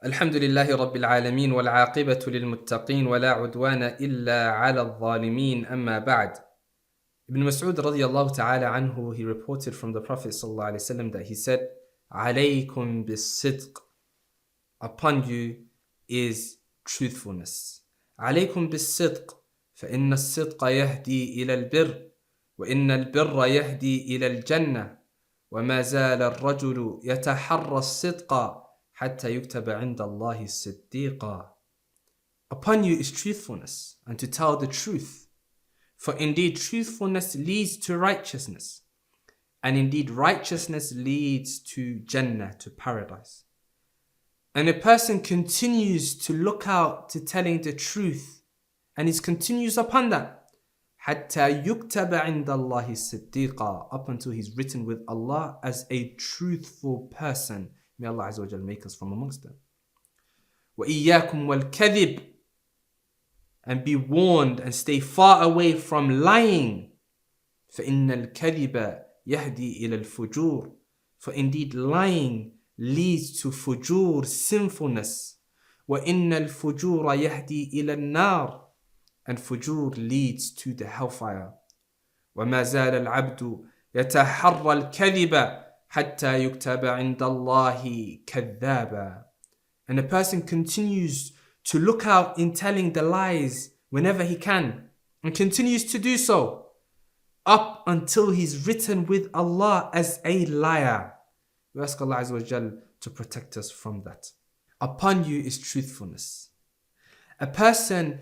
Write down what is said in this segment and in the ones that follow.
الحمد لله رب العالمين والعاقبة للمتقين ولا عدوان إلا على الظالمين أما بعد. Ibn Mas'ud radiyallahu ta'ala anhu, he reported from the Prophet sallallahu alaihi wasallam that he said, "Alaykum bis-sidq." Upon you is truthfulness. عليكم بالصدق فإن الصدق يهدي إلى البر وإن البر يهدي إلى الجنة وما زال الرجل يتحرى الصدق حتى يكتب عند الله صديقا. Upon you is truthfulness, and to tell the truth. For indeed truthfulness leads to righteousness, and indeed righteousness leads to Jannah, to paradise. And a person continues to look out to telling the truth, and he continues upon that, حتى يكتب عند الله صديقا, up until he's written with Allah as a truthful person. May Allah Azza wa Jal make us from amongst them. وَإِيَّاكُمْ وَالْكَذِبِ, and be warned and stay far away from lying. فَإِنَّ الْكَذِبَ يَهْدِي إِلَى الْفُجُورِ, for indeed lying leads to fujur, sinfulness. وَإِنَّ الْفُجُورَ يَهْدِي إِلَى النَّارِ, and fujur leads to the hellfire. وَمَا زَالَ الْعَبْدُ يَتَحَرَّى الْكَذِبَ حَتَّى يُكْتَبَ عِنْدَ اللَّهِ كَذَّابًا. And a person continues to look out in telling the lies whenever he can, and continues to do so up until he's written with Allah as a liar. We ask Allah Azza wa Jal to protect us from that. Upon you is truthfulness. A person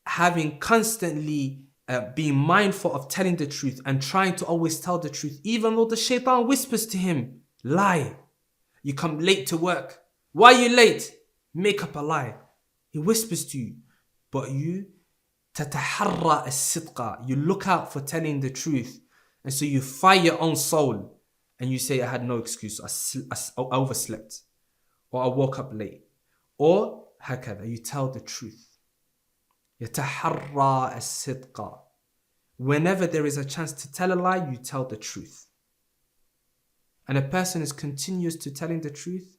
having constantly being mindful of telling the truth and trying to always tell the truth, even though the shaitan whispers to him, lie. You come late to work. Why are you late? Make up a lie. He whispers to you, but you تتحرى الصدق, you look out for telling the truth, and so you fight your own soul and you say, I had no excuse, I overslept, or I woke up late, or هكذا, you tell the truth. يتحرى الصدق, whenever there is a chance to tell a lie, you tell the truth. And a person is continuous to telling the truth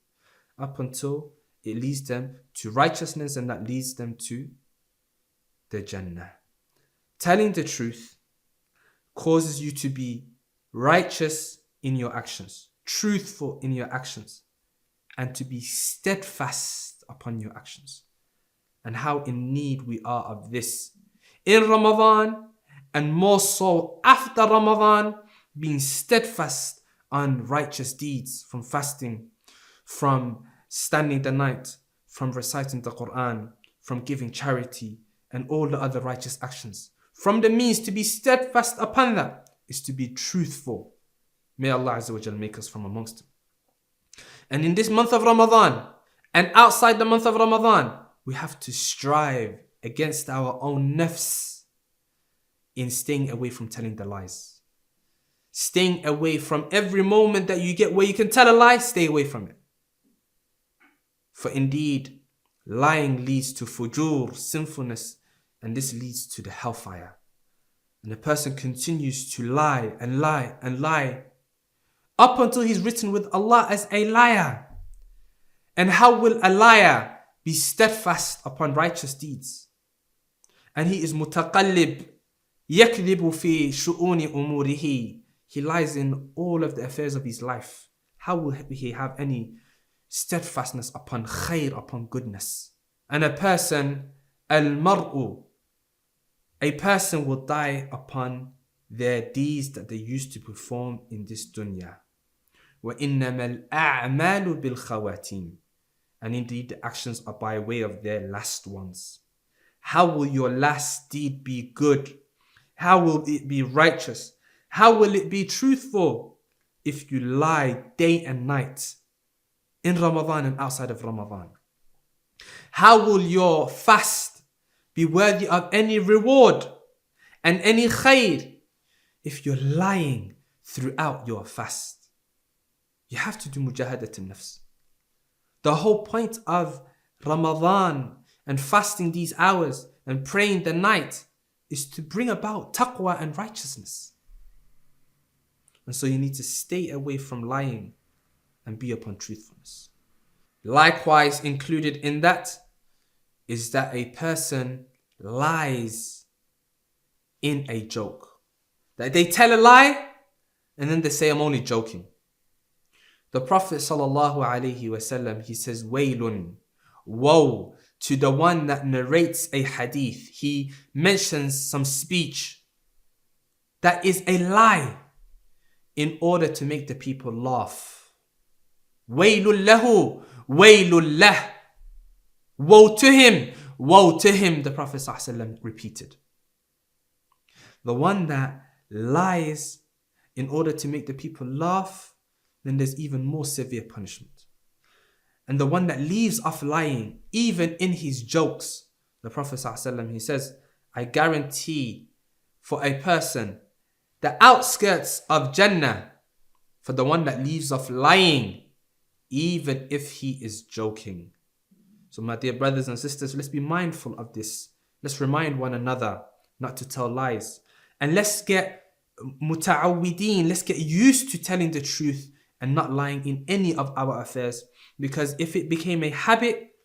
up until it leads them to righteousness, and that leads them to the Jannah. Telling the truth causes you to be righteous in your actions, truthful in your actions, and to be steadfast upon your actions. And how in need we are of this in Ramadan, and more so after Ramadan, being steadfast on righteous deeds, from fasting, from standing the night, from reciting the Quran, from giving charity, and all the other righteous actions. From the means to be steadfast upon that is to be truthful. May Allah Azza wa Jal make us from amongst them. And in this month of Ramadan, and outside the month of Ramadan, we have to strive against our own nafs in staying away from telling the lies. Staying away from every moment that you get where you can tell a lie, stay away from it. For indeed, lying leads to fujur, sinfulness, and this leads to the hellfire. And the person continues to lie and lie and lie up until he's written with Allah as a liar. And how will a liar be steadfast upon righteous deeds? And he is mutaqallib, yakdhibu fi shu'uni umurihi. He lies in all of the affairs of his life. How will he have any steadfastness upon khair, upon goodness? And a person, al-mar'u, a person will die upon their deeds that they used to perform in this dunya. وَإِنَّمَا الْأَعْمَالُ بِالْخَوَاتِيمِ, and indeed the actions are by way of their last ones. How will your last deed be good? How will it be righteous? How will it be truthful if you lie day and night in Ramadan and outside of Ramadan? How will your fast be worthy of any reward and any khair if you're lying throughout your fast? You have to do mujahadat al-nafs. The whole point of Ramadan and fasting these hours and praying the night is to bring about taqwa and righteousness. And so you need to stay away from lying and be upon truthfulness. Likewise, included in that is that a person lies in a joke. That they tell a lie and then they say, I'm only joking. The Prophet ﷺ, he says, Waylun, woe to the one that narrates a hadith. He mentions some speech that is a lie in order to make the people laugh. Waylun lahu, waylun lah. Woe to him, the Prophet ﷺ repeated. The one that lies in order to make the people laugh, then there's even more severe punishment. And the one that leaves off lying, even in his jokes, the Prophet ﷺ, he says, I guarantee for a person the outskirts of Jannah for the one that leaves off lying, even if he is joking. So my dear brothers and sisters, let's be mindful of this. Let's remind one another not to tell lies. And let's get muta'awwideen, let's get used to telling the truth and not lying in any of our affairs. Because if it became a habit,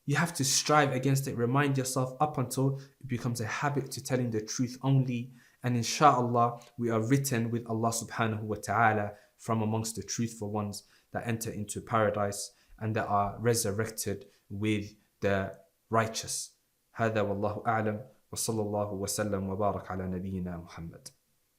you have to strive against it. Remind yourself up until it becomes a habit to telling the truth only. And inshallah, we are written with Allah subhanahu wa ta'ala from amongst the truthful ones that enter into paradise and that are resurrected with the righteous. هذا والله أعلم وصلى الله وسلم وبارك على نبينا محمد.